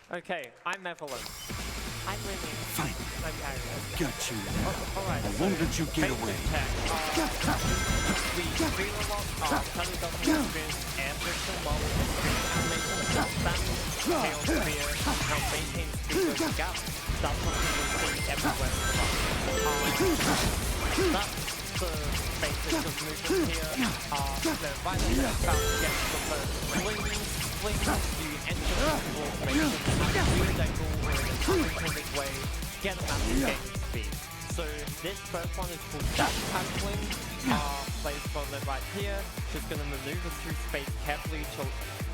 Okay, I'm Evelyn. I'm winning. Fine. I'm Harry. Got you. Alright, I won't let you get away. We feel a lot of television experience and virtual model animation stands, chaos sphere, how maintain speed with gap. That's something you'll see everywhere in the market. That's the basics of movement here. The violent about get the first swings, you enter the formation at a weird angle or in an unintended way, get a massive gain in speed. So this first one is called dash tackling. Placed on the right here, she's going to maneuver through space carefully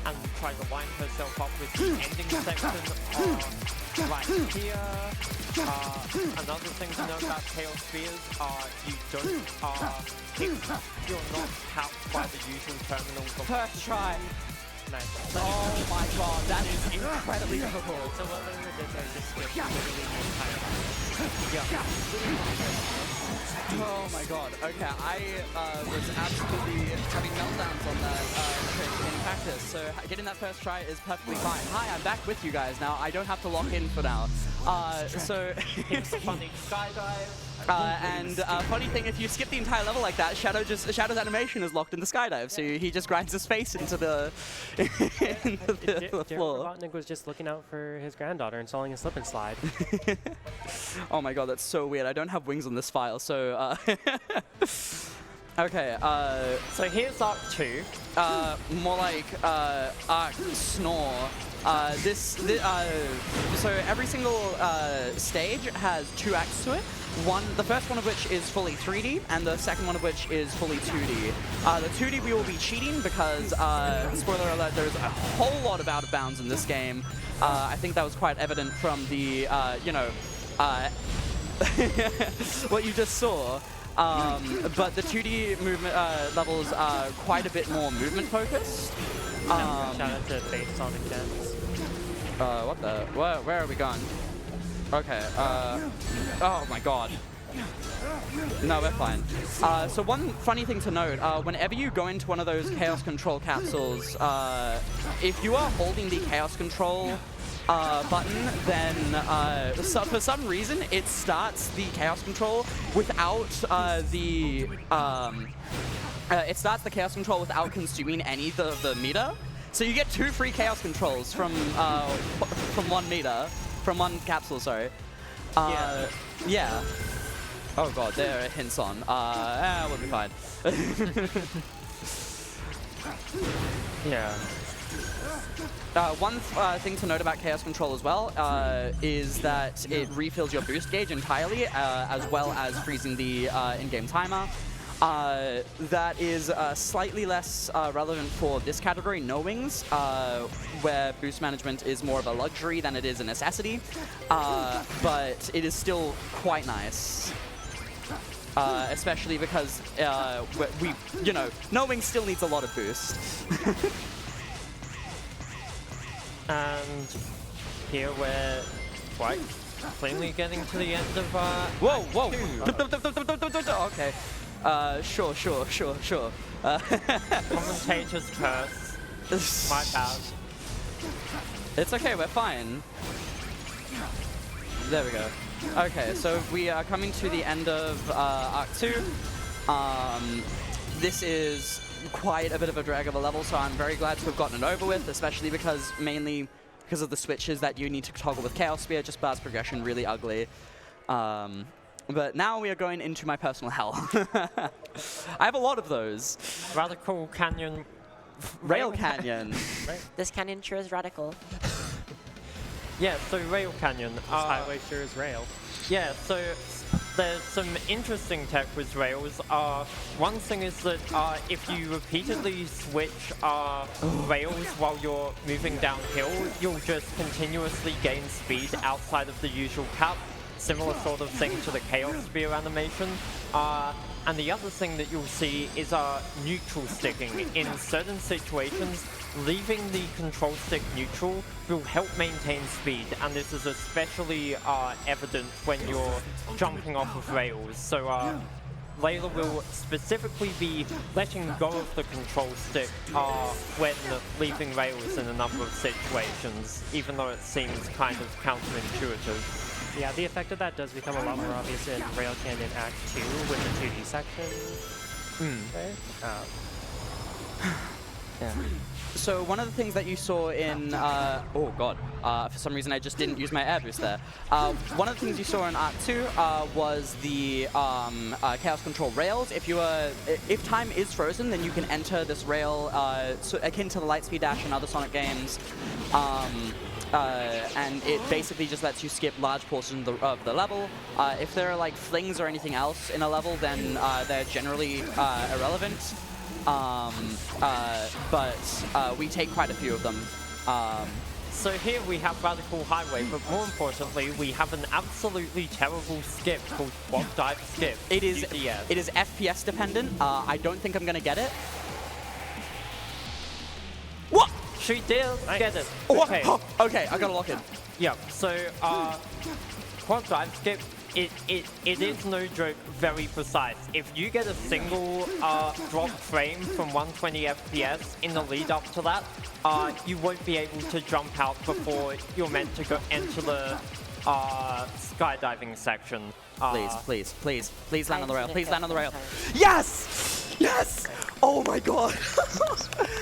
and try to line herself up with the ending section right here. Another thing to know about Chaos Spheres you don't you're not capped by the usual terminal. First try. Nice. Oh my god, that is incredibly difficult. So what they did, they just skipped literally the entire Oh my god. Okay, I was absolutely having meltdowns on that trick in practice, so getting that first try is perfectly fine. Hi, I'm back with you guys now. I don't have to lock in for now. So It's a funny skydive. And funny thing, if you skip the entire level like that, Shadow's animation is locked in the skydive, so he just grinds his face into the, the floor. Robotnik was just looking out for his granddaughter, installing a slip and slide. Oh my god, that's so weird. I don't have wings on this file, so okay, So here's Arc 2. more like Arc Snore. So every single stage has 2 acts to it. The first one of which is fully 3D, and the second one of which is fully 2D. The 2D we will be cheating because, spoiler alert, there's a whole lot of out of bounds in this game. I think that was quite evident from the, what you just saw. But the 2D movement levels are quite a bit more movement focused. Shout out to Faith Sonic Dance. What the? Where are we going? Okay, oh my god. No, we're fine. So one funny thing to note, whenever you go into one of those Chaos Control capsules, if you are holding the Chaos Control button, then for some reason it starts the Chaos Control without it starts the Chaos Control without consuming any of the meter. So you get 2 free Chaos Controls from 1 meter. From 1 capsule, sorry. Yeah. Oh god, there are hints on. We'll be fine. Yeah. One thing to note about Chaos Control as well is that it refills your boost gauge entirely, as well as freezing the in-game timer. That is slightly less relevant for this category, no wings, where boost management is more of a luxury than it is a necessity, but it is still quite nice. Especially because no wings still needs a lot of boost. And here we're quite plainly getting to the end of Whoa! Okay. Sure. Commentator's curse. My bad. It's okay, we're fine. There we go. Okay, so we are coming to the end of Arc 2. This is quite a bit of a drag of a level, so I'm very glad to have gotten it over with, especially mainly because of the switches that you need to toggle with Chaos Spear, just bars progression really ugly. But now we are going into my personal hell. I have a lot of those. Radical Canyon. Rail Canyon. This canyon sure is radical. Yeah, so Rail Canyon. This highway sure is rail. Yeah, so there's some interesting tech with rails. One thing is that if you repeatedly switch rails while you're moving downhill, you'll just continuously gain speed outside of the usual cap. Similar sort of thing to the Chaos Spear animation. And the other thing that you'll see is neutral sticking. In certain situations, leaving the control stick neutral will help maintain speed, and this is especially evident when you're jumping off of rails. So Layla will specifically be letting go of the control stick when leaving rails in a number of situations, even though it seems kind of counterintuitive. Yeah, the effect of that does become a lot more obvious in Rail Canyon Act 2 with the 2D section. Yeah. So one of the things that you saw in, oh god, for some reason I just didn't use my air boost there. One of the things you saw in Act 2 was the Chaos Control rails. If time is frozen, then you can enter this rail so akin to the Lightspeed Dash and other Sonic games. And it basically just lets you skip large portions of the level. If there are like flings or anything else in a level, then they're generally irrelevant. But we take quite a few of them. So here we have Radical Highway, but more importantly, we have an absolutely terrible skip called Quad Dive Skip. It is FPS dependent. I don't think I'm gonna get it. What? She did get it. Okay. Okay, I gotta lock in. Yeah, so Quad Dive Skip, it is no joke very precise. If you get a single drop frame from 120 FPS in the lead up to that, you won't be able to jump out before you're meant to go into the skydiving section. Please land on the rail. Please land on the rail. Yes! Yes! Oh my god!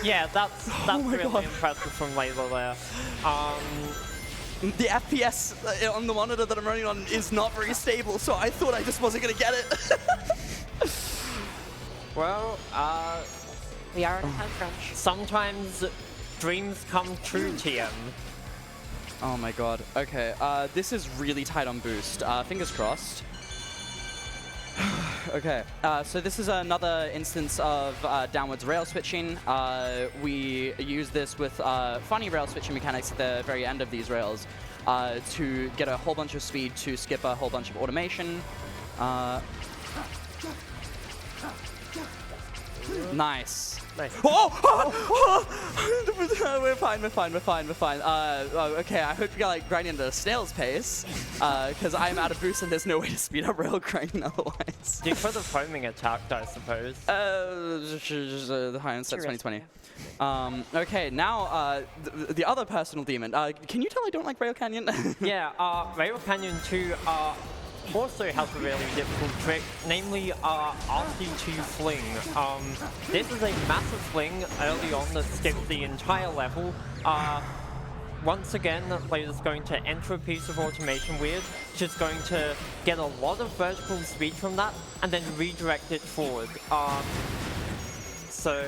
Yeah, that's really impressive from Layla there. The FPS on the monitor that I'm running on is not very stable, so I thought I just wasn't gonna get it. Well, We are on a time crunch. sometimes dreams come true, TM. Oh my god. Okay, this is really tight on boost. Fingers crossed. Okay, so this is another instance of downwards rail switching. We use this with funny rail switching mechanics at the very end of these rails to get a whole bunch of speed to skip a whole bunch of automation. Nice. Nice. We're fine. Okay, I hope you're like grinding at a snail's pace, because I'm out of boost and there's no way to speed up rail grinding otherwise. Do for the foaming attack, I suppose. The high end set 2020. Okay, now the other personal demon. Can you tell I don't like Rail Canyon? Yeah, Rail Canyon 2 also has a really difficult trick, namely RC2 Fling. This is a massive fling early on that skips the entire level. Once again, Layla's going to enter a piece of automation weird. She's going to get a lot of vertical speed from that and then redirect it forward. So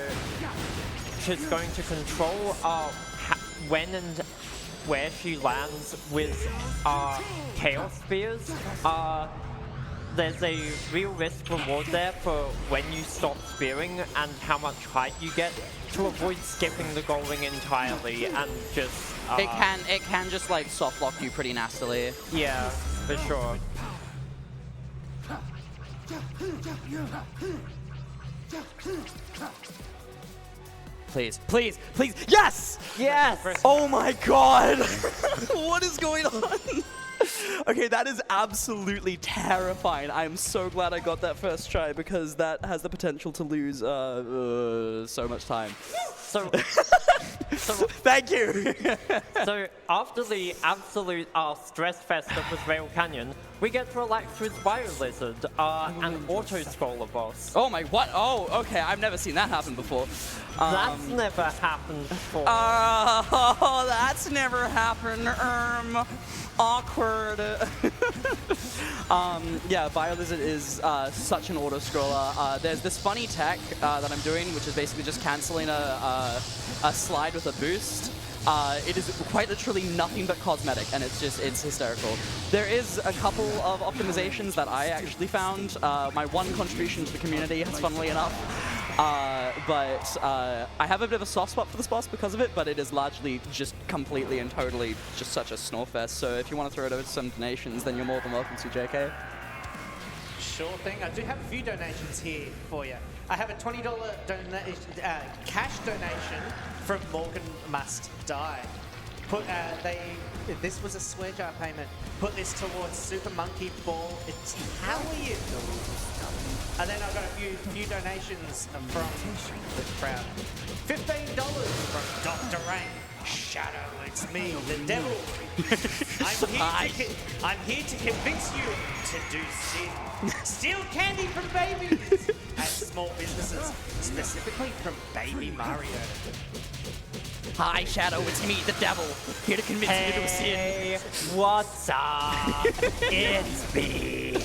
she's going to control when and where she lands with Chaos Spears. There's a real risk reward there for when you stop spearing and how much height you get to avoid skipping the goal ring entirely and just... it can just like soft lock you pretty nastily. Yeah, for sure. Please, yes! Yes! Oh my god! What is going on? Okay, that is absolutely terrifying. I'm so glad I got that first try because that has the potential to lose so much time. So thank you. So after the absolute stress fest that was Rail Canyon, we get to relax with Bio Lizard, an auto-scroller boss. Oh my, what? Oh, okay, I've never seen that happen before. That's never happened before. Oh, that's never happened. Awkward. Yeah, BioLizard is such an auto-scroller. There's this funny tech that I'm doing, which is basically just canceling a slide with a boost. It is quite literally nothing but cosmetic, and it's hysterical. There is a couple of optimizations that I actually found. My one contribution to the community, funnily enough. But I have a bit of a soft spot for this boss because of it, but it is largely just completely and totally just such a snore fest. So if you want to throw it over to some donations, then you're more than welcome to, JK. Sure thing. I do have a few donations here for you. I have a $20 cash donation from Morgan Must Die. This was a swear jar payment. Put this towards Super Monkey Ball Italian. And then I've got a few donations from the crowd. $15 from Dr. Rank. Shadow, it's me, the devil. I'm here to convince you to do sin. Steal candy from babies and small businesses, specifically from Baby Mario. Hi, Shadow, it's me, the devil, here to convince you to do sin. Hey, what's up? It's me.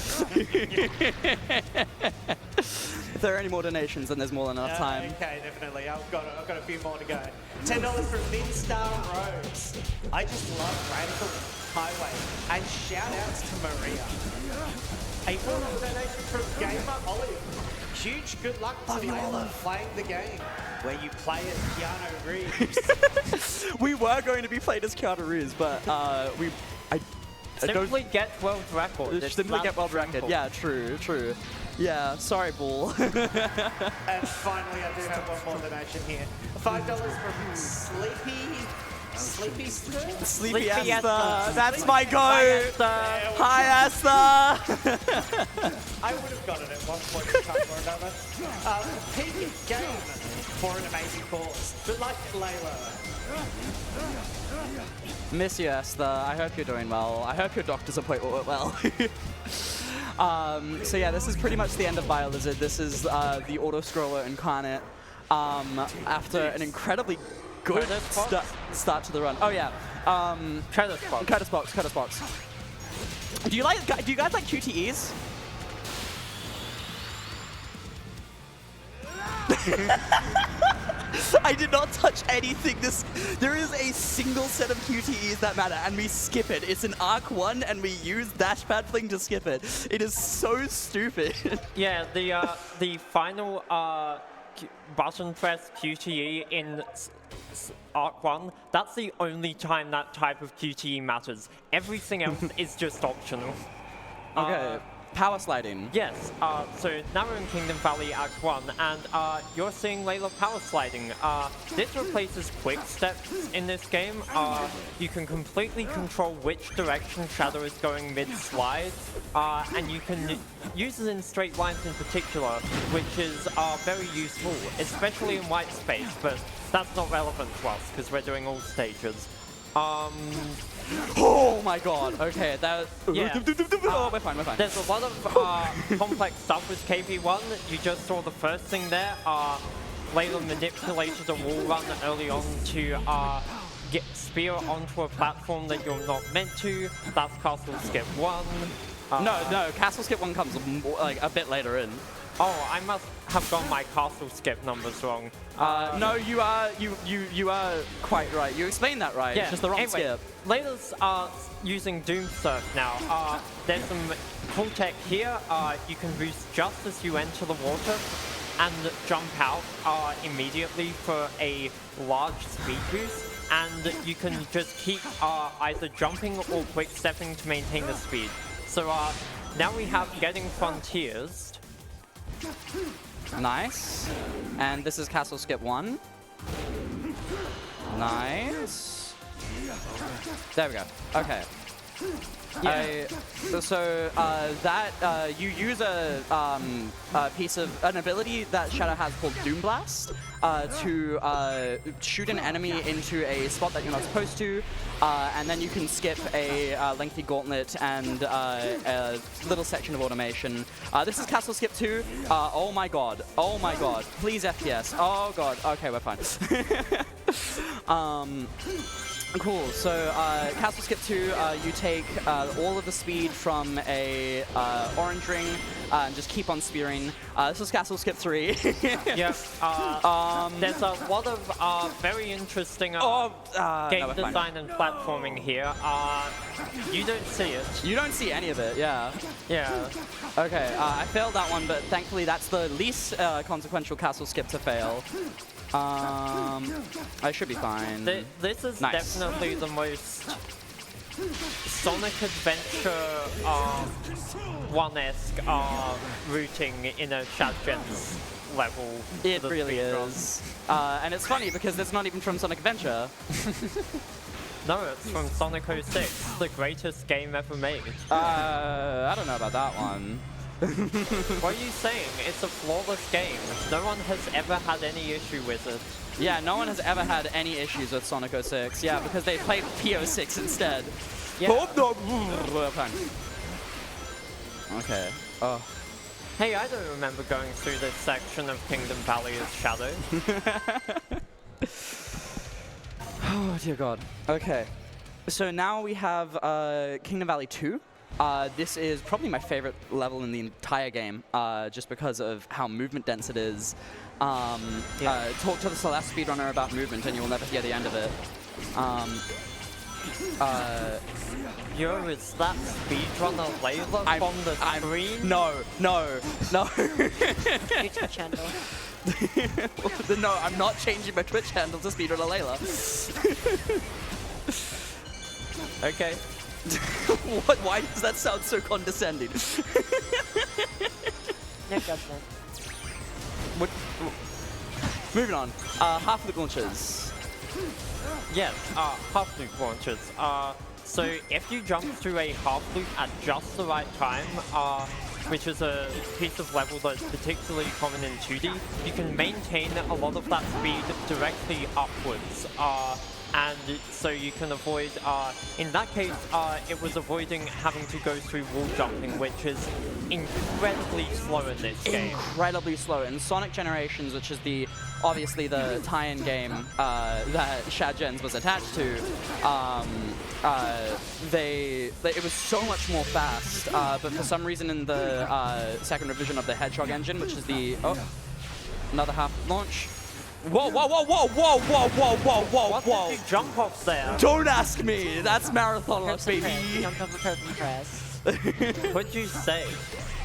If there are any more donations, then there's more than enough time. Okay, definitely. I've got a few more to go. $10 from Midstar Rose. I just love Radical Highway. And shout outs to Maria. A $4 donation from Gamer Olive. Huge good luck to Layla playing the game where you play as Keanu Reeves. We were going to be played as Keanu Reeves, but Simply get world record. It's simply that get world record. simple. Yeah, true. Yeah, sorry, Bull. And finally, I do have one more donation here. $5 from Sleepy Skirt? Sleepy Sleepy Asta. Asta. That's my goat. Hi, Asta. I would have got it at one point in time or another. Peak game for an amazing cause. Good luck, Layla. Miss you, Asta. I hope you're doing well. I hope your doctor's appointment went well. So yeah, this is pretty much the end of BioLizard. This is the auto-scroller incarnate. After an incredibly good start to the run. Oh yeah. Curtis Box. Curtis Box. Do you guys like QTEs? I did not touch anything. There is a single set of QTEs that matter, and we skip it. It's an Arc 1, and we use dashpad fling to skip it. It is so stupid. Yeah, the final button press QTE in Arc 1, that's the only time that type of QTE matters. Everything else is just optional. Okay. Power sliding. Yes, so now we're in Kingdom Valley Act 1, and you're seeing Layla power sliding. This replaces quick steps in this game. You can completely control which direction Shadow is going mid-slide, and you can use it in straight lines in particular, which is very useful, especially in white space, but that's not relevant to us, because we're doing all stages. Oh my god, okay, that... Yeah. Oh, we're fine. There's a lot of complex stuff with KP1. You just saw the first thing there. Layla manipulated a wall run early on to get spear onto a platform that you're not meant to. That's Castle Skip 1. No, Castle Skip 1 comes like a bit later in. Oh, I must have got my Castle Skip numbers wrong. No, you are quite right. You explained that right. Yeah. It's just the wrong Anyway, skip. Layla's using Doom Surf now. There's some cool tech here. You can boost just as you enter the water and jump out immediately for a large speed boost. And you can just keep either jumping or quick stepping to maintain the speed. So now we have Getting Frontiers. Nice. And this is Castle Skip 1. Nice. There we go. Okay. Yeah. You use a piece of an ability that Shadow has called Doom Blast to shoot an enemy into a spot that you're not supposed to, and then you can skip a lengthy gauntlet and a little section of automation. This is Castle Skip 2. Oh my god. Please FPS. Oh god. Okay, we're fine. Cool, so Castle Skip 2, you take all of the speed from a orange ring and just keep on spearing. This is Castle Skip 3. Yeah, there's a lot of very interesting game design and platforming here. You don't see it. You don't see any of it, yeah. Yeah. Okay, I failed that one, but thankfully that's the least consequential Castle Skip to fail. I should be fine. This is definitely the most Sonic Adventure 1-esque routing in a Shadgens level. It really is. And it's funny because it's not even from Sonic Adventure. No, it's from Sonic 06, the greatest game ever made. I don't know about that one. What are you saying? It's a flawless game. No one has ever had any issue with it. Yeah, no one has ever had any issues with Sonic 06. Yeah, because they played P06 instead. Yeah. Fine. Okay. Oh. Hey, I don't remember going through this section of Kingdom Valley as Shadow. Oh, dear God. Okay. So now we have Kingdom Valley 2. This is probably my favorite level in the entire game, just because of how movement dense it is. Talk to the Celeste speedrunner about movement and you'll never hear the end of it. Yo, is that speedrunner Layla from the screen? No. YouTube channel. No, I'm not changing my Twitch handle to speedrunner Layla. Okay. What? Why does that sound so condescending? No judgment. What? Moving on. Half-loop launches. Yes, half-loop launches. So if you jump through a half-loop at just the right time, which is a piece of level that's particularly common in 2D, you can maintain a lot of that speed directly upwards. And so you can avoid, in that case, it was avoiding having to go through wall jumping, which is incredibly slow in this game. Incredibly slow. In Sonic Generations, which is obviously the tie-in game that Shad Gens was attached to, it was so much more fast, but for some reason in the second revision of the Hedgehog engine, which is another half launch. Whoa! What did you jump off there? Don't ask me! That's marathon launch, baby! Jump over curtain press. Could you say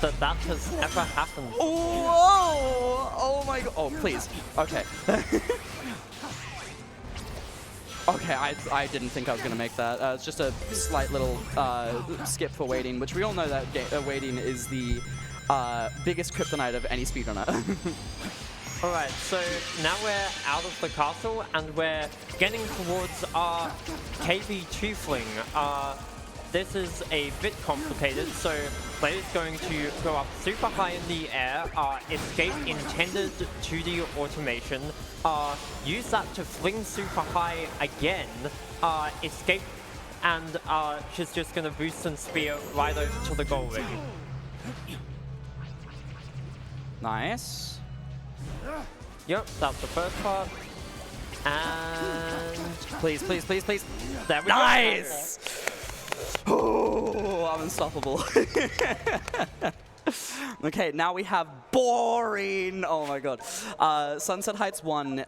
that that has never happened? Whoa! Oh my god. Oh, please. Okay. Okay, I didn't think I was going to make that. It's just a slight little skip for waiting, which we all know that waiting is the biggest kryptonite of any speedrunner. Alright, so now we're out of the castle and we're getting towards our KB Tiefling. This is a bit complicated, so Layla's going to go up super high in the air, escape intended 2D automation, use that to fling super high again, escape, and she's just going to boost and spear right over to the goal ring. Nice. Yep, that's the first part. And Please. there we Nice! Oh, I'm unstoppable. Okay, now we have boring. Oh my god. Sunset Heights 1.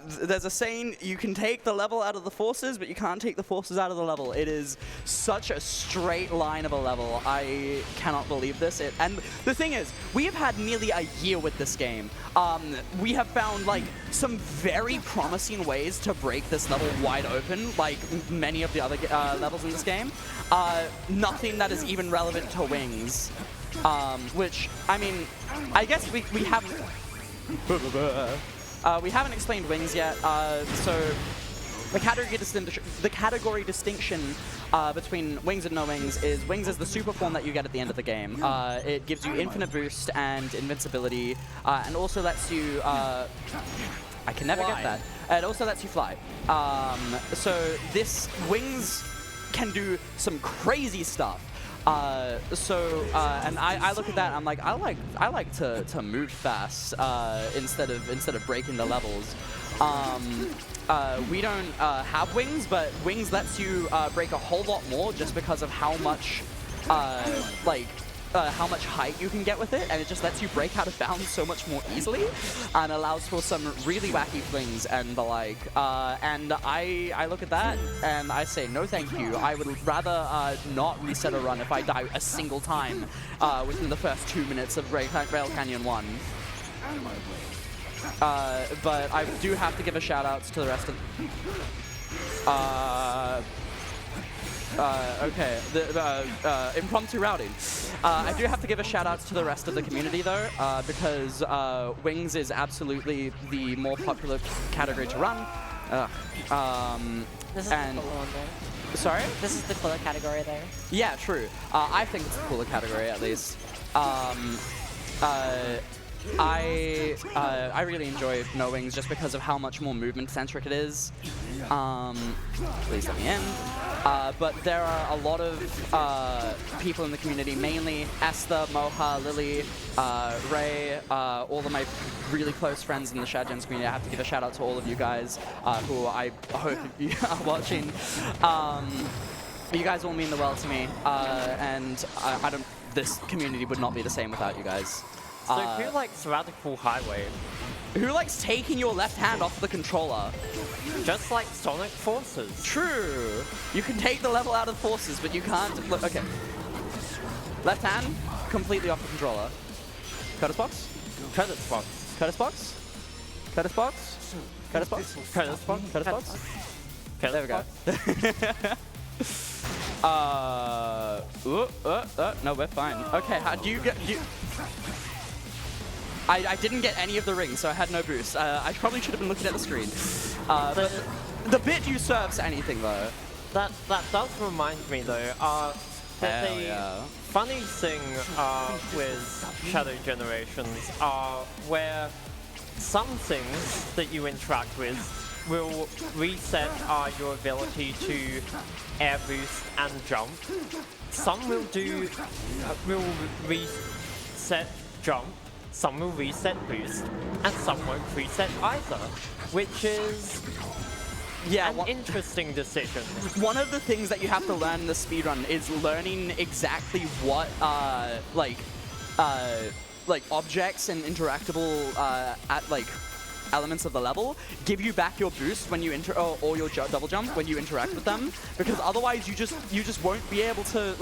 There's a saying, you can take the level out of the forces, but you can't take the forces out of the level. It is such a straight line of a level. I cannot believe this. And the thing is, we have had nearly a year with this game. We have found like some very promising ways to break this level wide open, like many of the other levels in this game. Nothing that is even relevant to wings. Which, I mean, I guess we haven't... we haven't explained wings yet, so the category distinction between wings and no wings is wings is the super form that you get at the end of the game. It gives you infinite boost and invincibility, and also lets you... I can never get that. It also lets you fly. So this wings can do some crazy stuff. And I look at that and I'm like, I like to move fast instead of breaking the levels. We don't have wings, but wings lets you break a whole lot more just because of how much how much height you can get with it, and it just lets you break out of bounds so much more easily and allows for some really wacky flings and the like. And I look at that and I say, no thank you. I would rather not reset a run if I die a single time within the first 2 minutes of Rail Canyon 1. But I do have to give a shout out to the rest of... okay, the impromptu routing. I do have to give a shout out to the rest of the community though, because wings is absolutely the more popular category to run. This is and the cooler one there. sorry? This is the cooler category there. Yeah, true. I think it's a cooler category at least. I really enjoy No Wings just because of how much more movement centric it is. Please let me in. But there are a lot of people in the community, mainly Esther, Moha, Lily, Ray, all of my really close friends in the Shadgens community. I have to give a shout out to all of you guys who I hope you are watching. You guys all mean the world to me, and I don't. This community would not be the same without you guys. So who likes Radical Highway? Who likes taking your left hand off the controller? Just like Sonic Forces. True. You can take the level out of forces, but you can't. Okay. Left hand, completely off the controller. Curtis box? Curtis box. Curtis box? Curtis box? Curtis box? Curtis box. Curtis box? There we go. No, we're fine. Okay, how do you get... I didn't get any of the rings, so I had no boost. I probably should have been looking at the screen. But the bit you serves anything, though. That does remind me, though, that the funny thing with Shadow Generations are where some things that you interact with will reset your ability to air boost and jump. Some will will reset jump, some will reset boost, and some won't reset either, which is an interesting decision. One of the things that you have to learn in the speedrun is learning exactly what objects and interactable elements of the level give you back your boost when you or your double jump when you interact with them, because otherwise you just won't be able to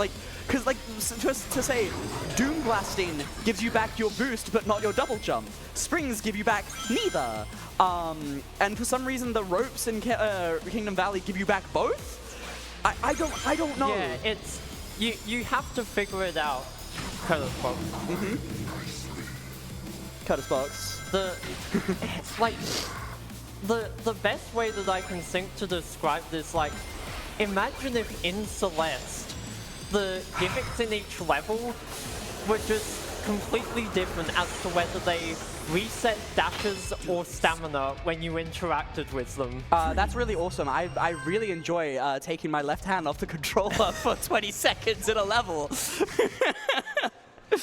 just to say Doom Blasting gives you back your boost but not your double jump. Springs give you back neither. And for some reason the ropes in Kingdom Valley give you back both. I don't know. Yeah, it's you have to figure it out. Curtis box. Curtis box. The best way that I can think to describe this, imagine if in Celeste the gimmicks in each level were just completely different as to whether they reset dashes or stamina when you interacted with them. That's really awesome. I really enjoy taking my left hand off the controller for 20 seconds in a level.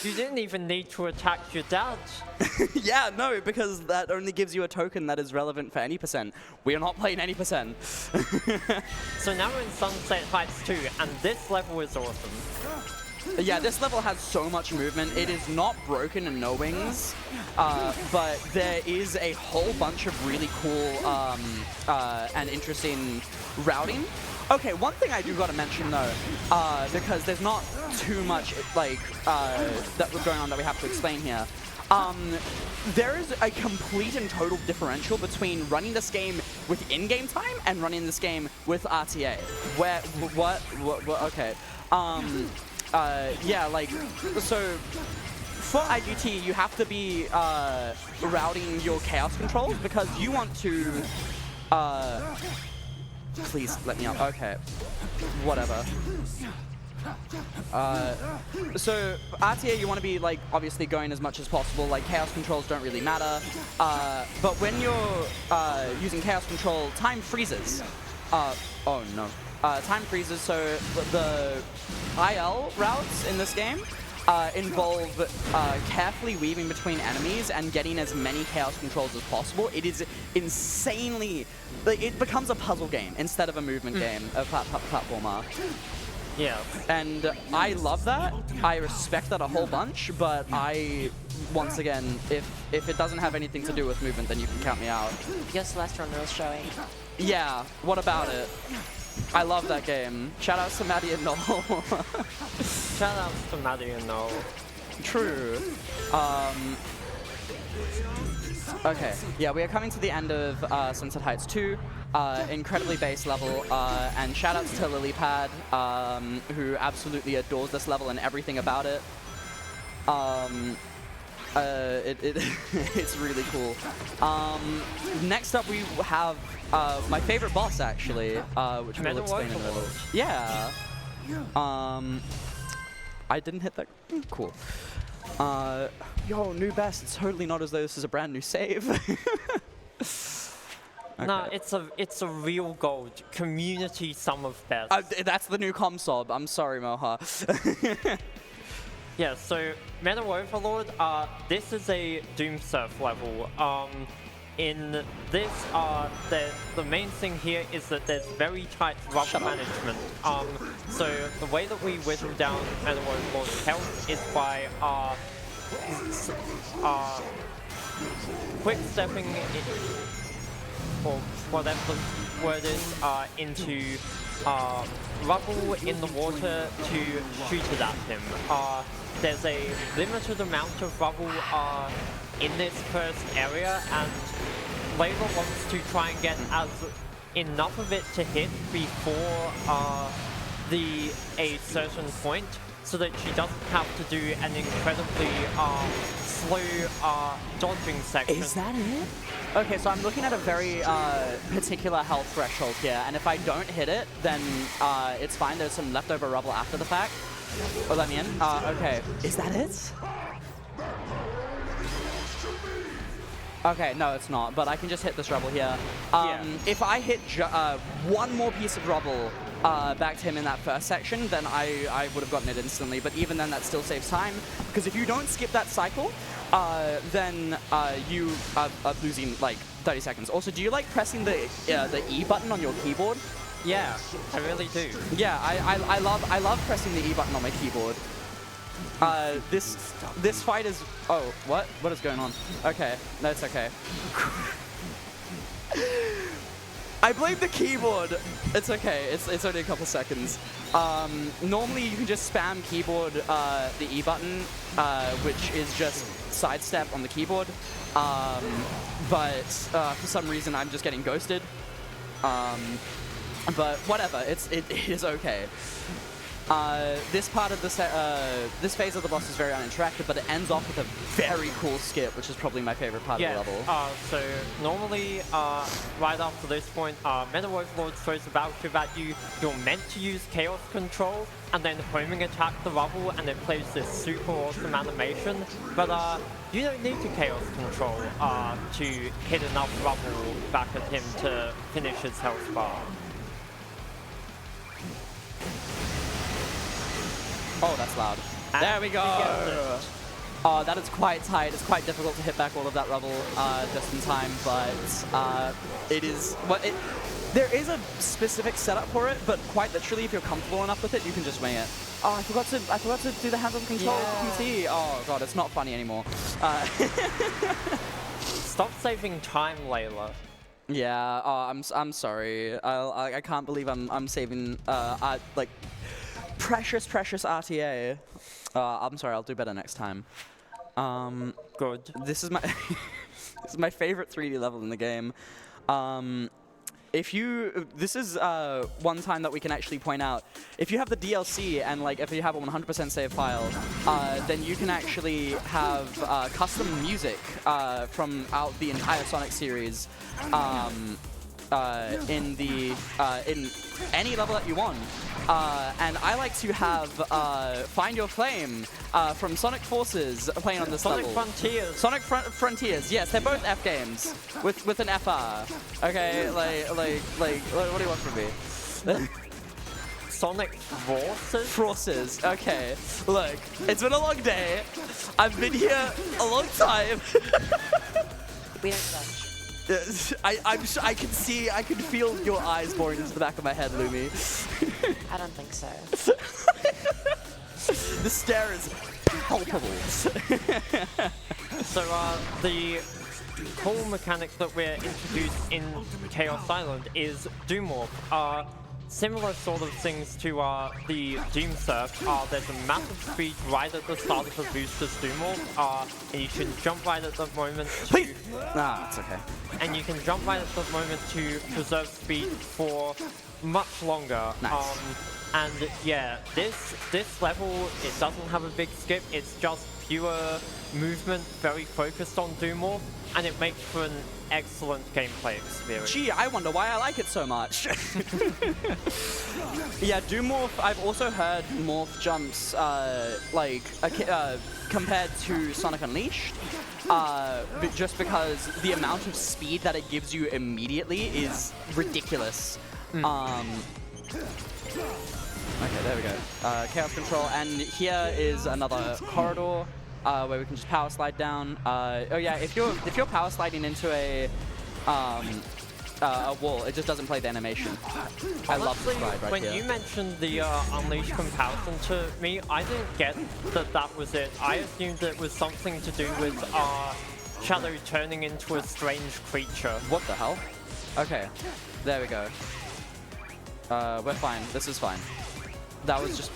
You didn't even need to attack your dodge. Yeah, no, because that only gives you a token that is relevant for any percent. We are not playing any percent. So now we're in Sunset Heights 2, and this level is awesome. Yeah, this level has so much movement. It is not broken in No Wings, but there is a whole bunch of really cool and interesting routing. Okay, one thing I do gotta mention though, because there's not too much that was going on that we have to explain here. There is a complete and total differential between running this game with in-game time and running this game with RTA. Okay. So for IGT, you have to be routing your chaos controls because you want to. Please let me out. Okay. Whatever. So RTA, you want to be obviously going as much as possible. Chaos controls don't really matter. But when you're using chaos control, time freezes. Oh no. Time freezes. So the IL routes in this game involve carefully weaving between enemies and getting as many chaos controls as possible. It is insanely... it becomes a puzzle game instead of a movement game, a platformer. Yeah. And I love that. I respect that a whole bunch, but once again, if it doesn't have anything to do with movement, then you can count me out. Your Celeste Runner is showing. Yeah, what about it? I love that game. Shout outs to Maddie and Noel. Shout outs to Maddie and Noel. True. Okay, yeah, we are coming to the end of Sunset Heights 2. Incredibly base level, and shout outs to Lilypad, who absolutely adores this level and everything about it. It's really cool. Next up we have my favorite boss actually, which we'll explain in a little. Yeah. I didn't hit that. Cool. Yo, new best. It's totally not as though this is a brand new save. Okay. No, it's a real gold community sum of best. That's the new comsob. I'm sorry, Moha. Yeah, so Metal Overlord, this is a Doom Surf level. In this, the main thing here is that there's very tight rubber management. So the way that we whittle down Metal Overlord's health is by quick stepping or whatever the word is, into rubble in the water to shoot it at him. There's a limited amount of rubble in this first area, and Layla wants to try and get enough of it to hit before a certain point, so that she doesn't have to do an incredibly slow dodging section. Is that it? Okay, so I'm looking at a very particular health threshold here, and if I don't hit it, then it's fine. There's some leftover rubble after the fact. Oh, let me in. Okay, is that it? Okay, no, it's not, but I can just hit this rubble here. If I hit one more piece of rubble back to him in that first section, then I would have gotten it instantly, but even then that still saves time, because if you don't skip that cycle, then you are losing like 30 seconds. Also, do you like pressing the E button on your keyboard? Yeah, I really do. Yeah, I love pressing the E button on my keyboard. This fight is... Oh, what? What is going on? Okay, no, it's okay. I blame the keyboard. It's okay. It's only a couple seconds. Normally, you can just spam keyboard the E button, which is just sidestep on the keyboard. But for some reason, I'm just getting ghosted. But whatever. It is okay. This part of this phase of the boss is very uninteractive, but it ends off with a very cool skip, which is probably my favorite part of the level. So normally, right after this point, Metal Overlord throws a battle shiv at you. You're meant to use Chaos Control, and then homing attack the rubble, and it plays this super awesome animation. But you don't need to Chaos Control to hit enough rubble back at him to finish his health bar. Oh, that's loud. There we go! Oh, that is quite tight. It's quite difficult to hit back all of that rubble just in time, but it is... there is a specific setup for it, but quite literally, if you're comfortable enough with it, you can just wing it. Oh, I forgot to do the hands-on control with the PC. Oh god, it's not funny anymore. Stop saving time, Layla. Yeah, I'm sorry. I can't believe I'm saving like precious RTA. I'm sorry. I'll do better next time. Good. This is my this is my favorite 3D level in the game. This is one time that we can actually point out. If you have the DLC and like if you have a 100% save file, then you can actually have custom music from the entire Sonic series in any level that you want. And I like to have Find Your Flame from Sonic Forces playing on this level. Sonic Frontiers, yes, they're both F games with an FR. Okay, like what do you want from me? Sonic Forces? Forces, okay. Look, it's been a long day. I've been here a long time. We don't judge. I can feel your eyes boring into the back of my head, Lumi. I don't think so. The stare is palpable. So the cool mechanic that we're introduced in Chaos Island is Doom Morph. Similar sort of things to the Doom Surf. There's a massive speed right at the start of the booster's Doom Morph, and you can jump right at the moment to... it's okay. And you can jump right at the moment to preserve speed for much longer. Nice. And yeah, this level, it doesn't have a big skip. It's just pure movement, very focused on Doomorph, and it makes for an excellent gameplay experience. Gee, I wonder why I like it so much. Yeah, Doomorph, I've also heard morph jumps, compared to Sonic Unleashed, just because the amount of speed that it gives you immediately is ridiculous. Okay, there we go. Chaos Control, and here is another corridor where we can just power slide down. Oh yeah, if you're power sliding into a wall, it just doesn't play the animation. I love the slide right when here. you mentioned the Unleashed comparison to me, I didn't get that was it. I assumed it was something to do with Shadow turning into a strange creature. What the hell? Okay, there we go. We're fine. This is fine. That was just...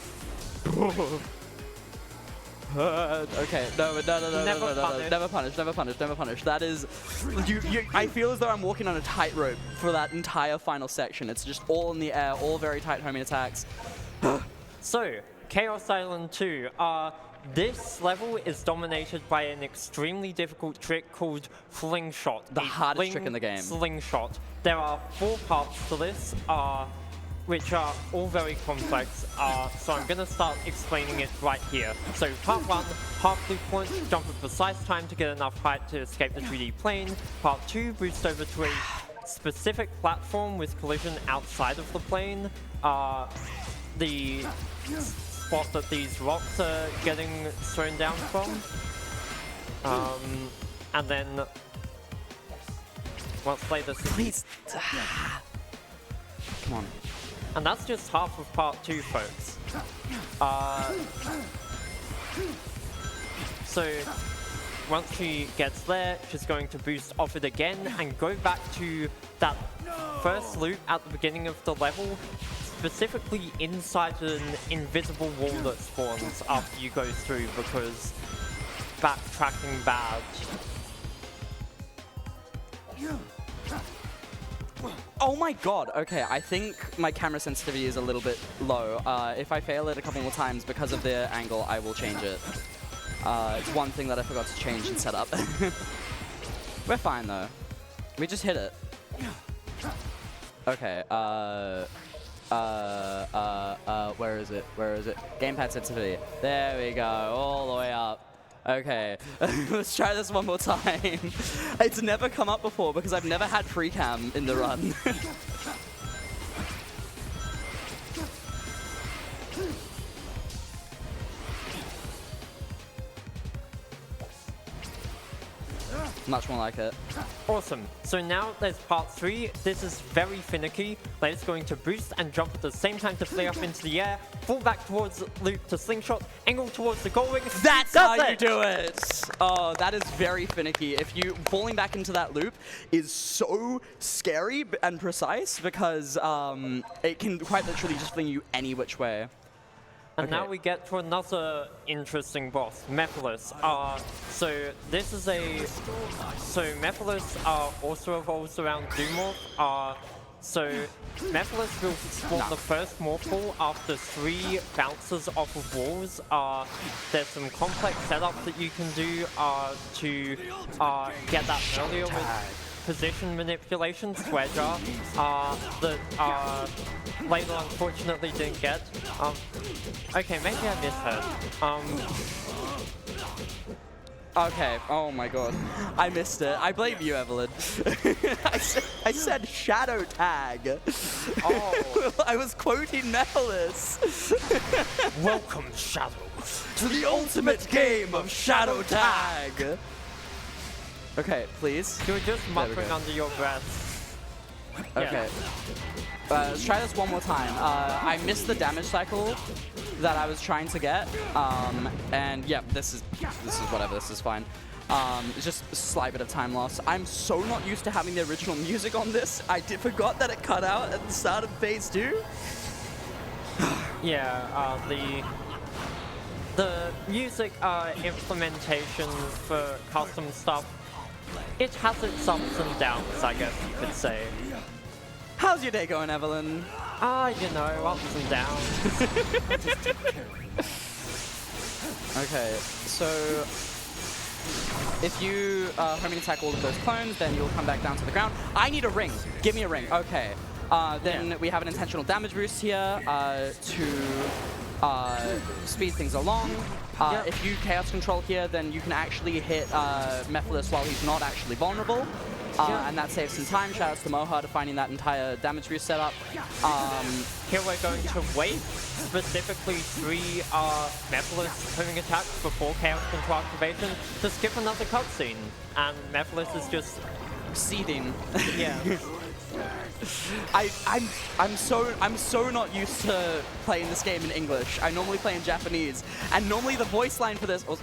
okay, no, never punish. That is... I feel as though I'm walking on a tightrope for that entire final section. It's just all in the air, all very tight homing attacks. So, Chaos Island 2. This level is dominated by an extremely difficult trick called Fling Shot. The hardest trick in the game. Slingshot. There are 4 parts to this, which are all very complex, so I'm going to start explaining it right here. So part 1, half loop launch, jump at precise time to get enough height to escape the 3D plane. Part 2, boost over to a specific platform with collision outside of the plane. The spot that these rocks are getting thrown down from. And then once Layla... Please. Come on. And that's just half of part 2, folks. So once she gets there, she's going to boost off it again and go back to that first loop at the beginning of the level, specifically inside an invisible wall that spawns after you go through, because backtracking bad. Oh my god, okay, I think my camera sensitivity is a little bit low. If I fail it a couple more times because of the angle, I will change it. It's one thing that I forgot to change and set up. We're fine though. We just hit it. Okay, where is it? Gamepad sensitivity. There we go, all the way up. Okay, let's try this one more time. It's never come up before because I've never had free cam in the run. Much more like it. Awesome. So now there's part 3. This is very finicky. Layla's going to boost and jump at the same time to fly up into the air, fall back towards loop to slingshot, angle towards the goal ring. That's how you do it! Oh, that is very finicky. If you falling back into that loop is so scary and precise because it can quite literally just fling you any which way. And now we get to another interesting boss, Mephiles. So this is so Mephiles also evolves around Doomorph. So Mephiles will spawn the first morph ball after 3 bounces off of walls. There's some complex setup that you can do to get that earlier with position manipulation, square jar, that Layla unfortunately didn't get. Okay, maybe I misheard. Okay, oh my god. I missed it. I blame you, Evelyn. I said shadow tag. Oh. I was quoting Mephiles. Welcome, Shadow, to the ultimate game of shadow tag. Okay, please. You were just muttering under your breath. Okay. Let's try this one more time. I missed the damage cycle that I was trying to get. And yeah, this is whatever, this is fine. It's just a slight bit of time loss. I'm so not used to having the original music on this. I forgot that it cut out at the start of phase 2. Yeah, the music implementation for custom stuff, it has its ups and downs, I guess you could say. How's your day going, Evelyn? You know, ups and downs. Okay, so if you homing attack all of those clones, then you'll come back down to the ground. I need a ring. Give me a ring. Okay. Then we have an intentional damage boost here to speed things along. If you chaos control here, then you can actually hit Mephiles while he's not actually vulnerable. And that saves some time. Shoutouts to Moha to finding that entire damage boost setup. Here we're going to wait specifically 3 Mephiles homing attacks before chaos control activation to skip another cutscene. And Mephiles is just Seething. yeah. I'm so not used to playing this game in English. I normally play in Japanese, and normally the voice line for this was,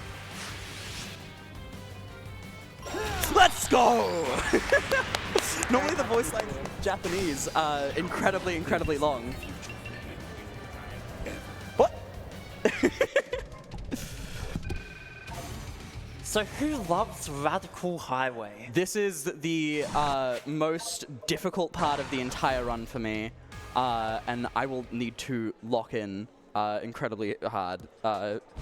"Let's go!" Normally the voice line in Japanese incredibly long. What? So who loves Radical Highway? This is the most difficult part of the entire run for me, and I will need to lock in incredibly hard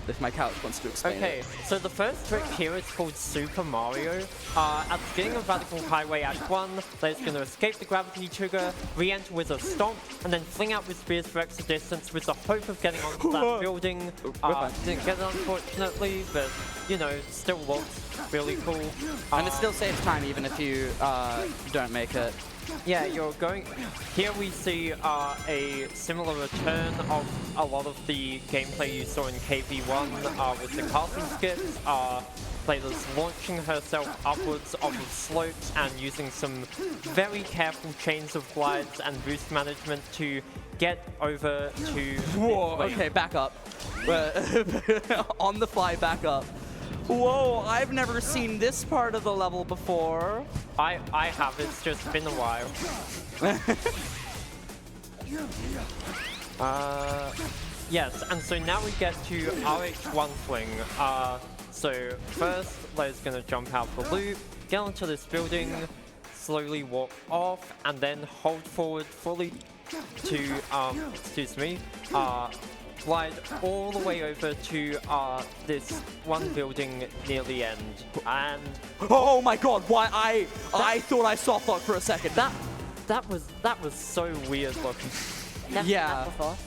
if my couch wants to explain Okay, it. so the first trick here is called Super Mario. At the beginning of Radical Highway Act 1, Layla's going to escape the gravity trigger, re-enter with a stomp, and then fling out with spears for extra distance with the hope of getting onto that building. Didn't get it unfortunately, but you know, still looks really cool. And it still saves time even if you don't make it. Yeah, you're going... Here we see a similar return of a lot of the gameplay you saw in KP1 with the castle skips. Layla's launching herself upwards off of slopes and using some very careful chains of glides and boost management to get over to... Whoa, okay, back up. On the fly, back up. Whoa, I've never seen this part of the level before. I have, it's just been a while. Yes, and so now we get to RH1 fling. So first, Layla's gonna jump out the loop, get onto this building, slowly walk off, and then hold forward fully to, excuse me, glide all the way over to this one building near the end. And Oh my god, why I thought I soft locked for a second. that was so weird looking. Never Yeah. done that before.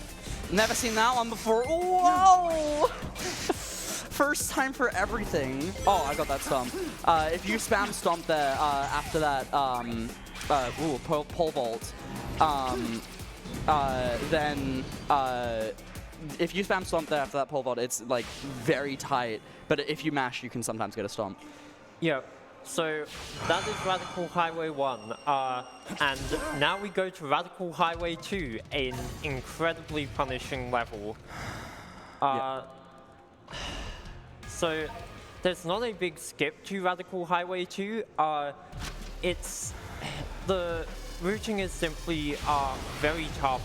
Never seen that one before. Whoa! First time for everything. Oh, I got that stomp. If you spam stomp there after that pole vault, then if you spam stomp there after that pole vault, it's like very tight. But if you mash, you can sometimes get a stomp. Yeah. So that is Radical Highway 1, and now we go to Radical Highway 2, an incredibly punishing level. So there's not a big skip to Radical Highway 2. It's the routing is simply very tough,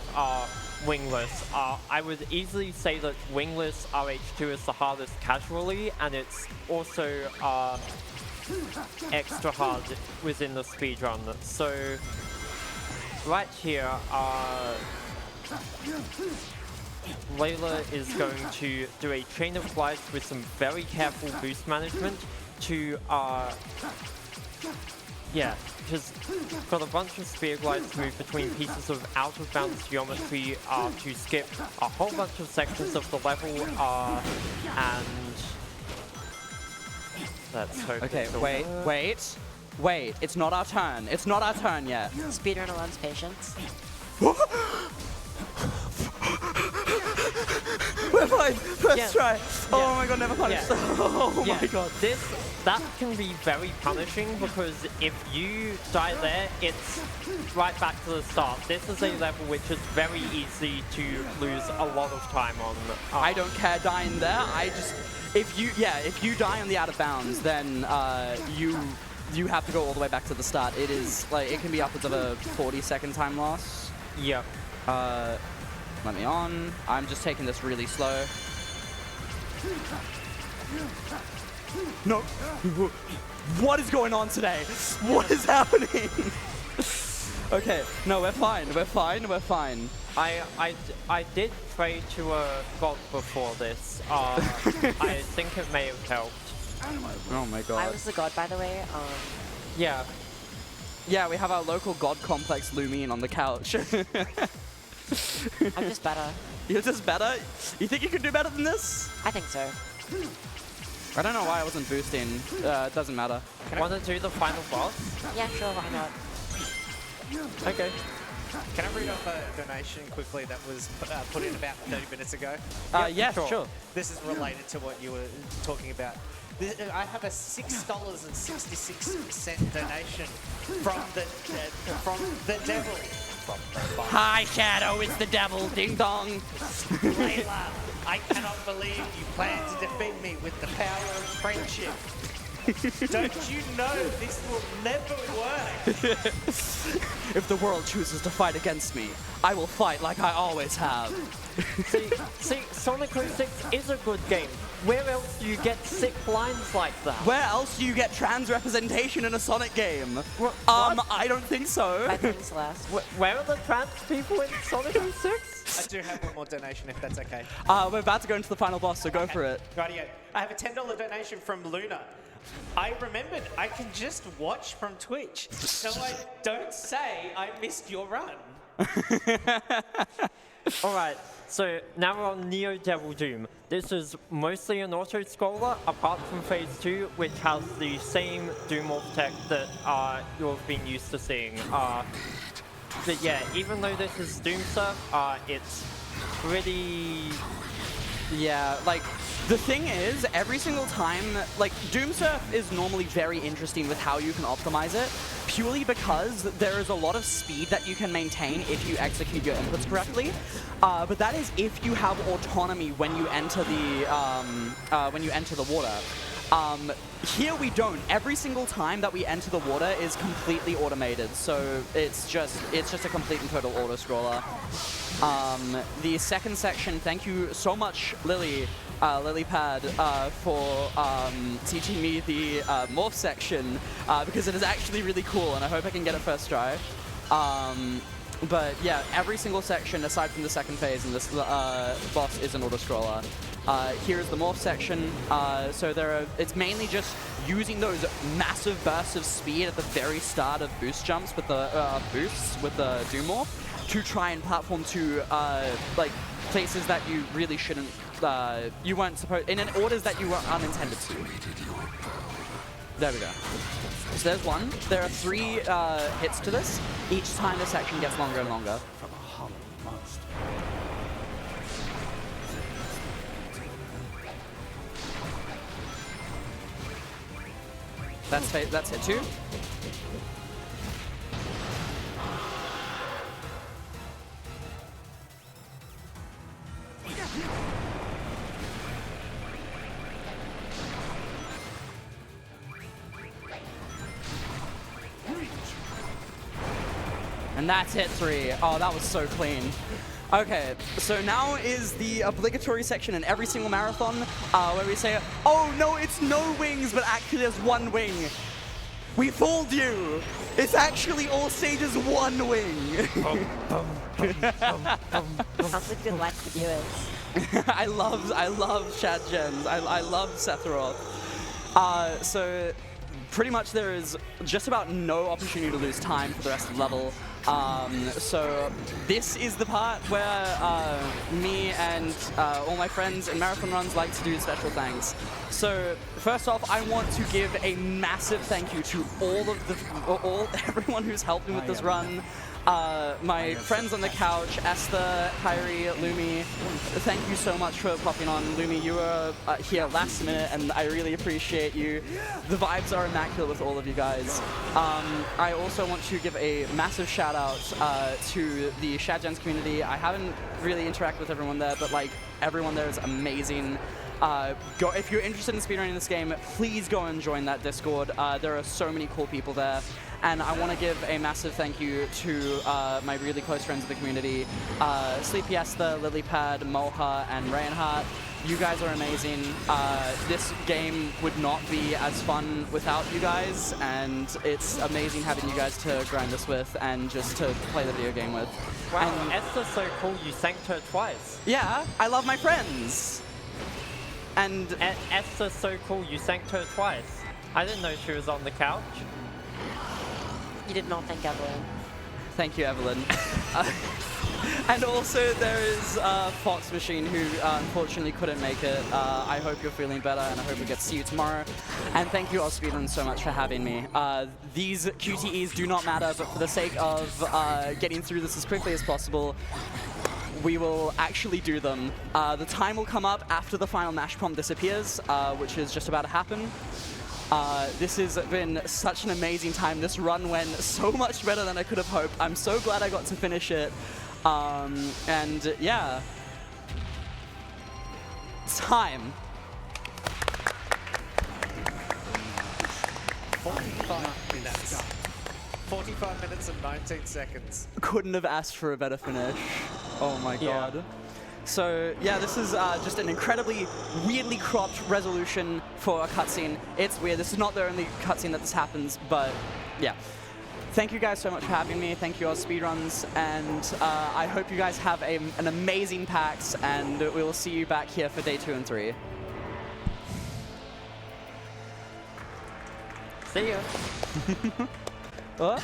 wingless. I would easily say that wingless RH2 is the hardest casually, and it's also extra hard within the speedrun. So right here, Layla is going to do a chain of glides with some very careful boost management to yeah, just got a bunch of spear glides to move between pieces of out-of-bounds geometry to skip a whole bunch of sections of the level, and let's hope. Okay, it's wait. It's not our turn. It's not our turn yet. Speedrunner learns patience. We're fine. First try. Oh my god, never punished. Yeah. Oh Yeah, my god. that can be very punishing because if you die there, it's right back to the start. This is a level which is very easy to lose a lot of time on. I don't care dying there. I just if you die on the out of bounds, then you have to go all the way back to the start. It is like it can be upwards of a 40-second time loss. Yeah. Let me on. I'm just taking this really slow. No. What is going on today? What is happening? Okay. No, we're fine. We're fine. We're fine. I did pray to a god before this. I think it may have helped. Oh my I god. was the god, by the way. Yeah. Yeah, we have our local god complex Lumine on the couch. I'm just better. You're just better? You think you could do better than this? I think so. I don't know why I wasn't boosting. It doesn't matter. Want to do the final boss? Yeah, sure, why not? Okay. Can I read off a donation quickly that was put in about 30 minutes ago? Yeah, sure. This is related to what you were talking about. I have a $6.66 donation from the devil. Hi, Shadow, it's the devil. Ding dong. Layla, I cannot believe you plan to defeat me with the power of friendship. Don't you know this will never work? If the world chooses to fight against me, I will fight like I always have. See, Sonic 06 is a good game. Where else do you get sick lines like that? Where else do you get trans representation in a Sonic game? What? I don't think so. I think it's last. Where are the trans people in Sonic 06? I do have one more donation if that's okay. We're about to go into the final boss, so go for it. Rightio. I have a $10 donation from Luna. I remembered I can just watch from Twitch, so I don't say I missed your run. Alright, so now we're on Neo Devil Doom. This is mostly an auto-scroller, apart from Phase 2, which has the same Doom Morph tech that you've been used to seeing. But yeah, even though this is Doom Surf, it's pretty... Yeah, like, the thing is, every single time, like, Doom Surf is normally very interesting with how you can optimize it, purely because there is a lot of speed that you can maintain if you execute your inputs correctly. But that is if you have autonomy when you enter the water. Here we don't. Every single time that we enter the water is completely automated, so it's just a complete and total auto-scroller. The second section, thank you so much, Lilypad, for teaching me the morph section, because it is actually really cool, and I hope I can get it first try. But yeah, every single section, aside from the second phase and this boss, is an auto-scroller. Here's the morph section. So it's mainly just using those massive bursts of speed at the very start of boost jumps with the boosts with the Doom Morph to try and platform to like places that you really shouldn't. You weren't supposed in orders that you were unintended to. There we go. So there's one. There are 3 hits to this. Each time the section gets longer and longer. That's hit 2. And that's hit 3. Oh, that was so clean. Okay, so now is the obligatory section in every single marathon where we say, oh no, it's no wings, but actually there's 1 wing. We fooled you. It's actually all stages 1 wing. Sounds like good luck for viewers. I love Chad Gens. I love Sephiroth. So pretty much there is just about no opportunity to lose time for the rest of the level. So this is the part where me and all my friends in marathon runs like to do special thanks. So first off, I want to give a massive thank you to everyone who's helped me with this run. My friends on the couch, Esther, Kyrie, Lumi, thank you so much for popping on. Lumi, you were here last minute, and I really appreciate you. The vibes are immaculate with all of you guys. I also want to give a massive shout out to the Shadgens community. I haven't really interacted with everyone there, but like everyone there is amazing. If you're interested in speedrunning this game, please go and join that Discord. There are so many cool people there. And I want to give a massive thank you to my really close friends of the community, Sleepy Esther, Lilypad, Moha, and Reinhardt. You guys are amazing. This game would not be as fun without you guys, and it's amazing having you guys to grind this with and just to play the video game with. Wow, And Esther's so cool, you thanked her twice. yeah, I love my friends. And Esther's so cool, you thanked her twice. I didn't know she was on the couch. You did not thank Evelyn. thank you, Evelyn. And also there is Fox Machine, who unfortunately couldn't make it. I hope you're feeling better, and I hope we get to see you tomorrow. And thank you, AusSpeedruns, so much for having me. These QTEs do not matter, but for the sake of getting through this as quickly as possible, we will actually do them. The time will come up after the final mash prompt disappears, which is just about to happen. This has been such an amazing time. This run went so much better than I could have hoped. I'm so glad I got to finish it. And yeah, time. 45 minutes. 45 minutes and 19 seconds. Couldn't have asked for a better finish. Oh my god. So yeah, this is just an incredibly weirdly cropped resolution for a cutscene. It's weird. This is not the only cutscene that this happens, but yeah. Thank you guys so much for having me. Thank you, AusSpeedruns, and I hope you guys have an amazing PAX, and we will see you back here for day 2 and 3. See you. What?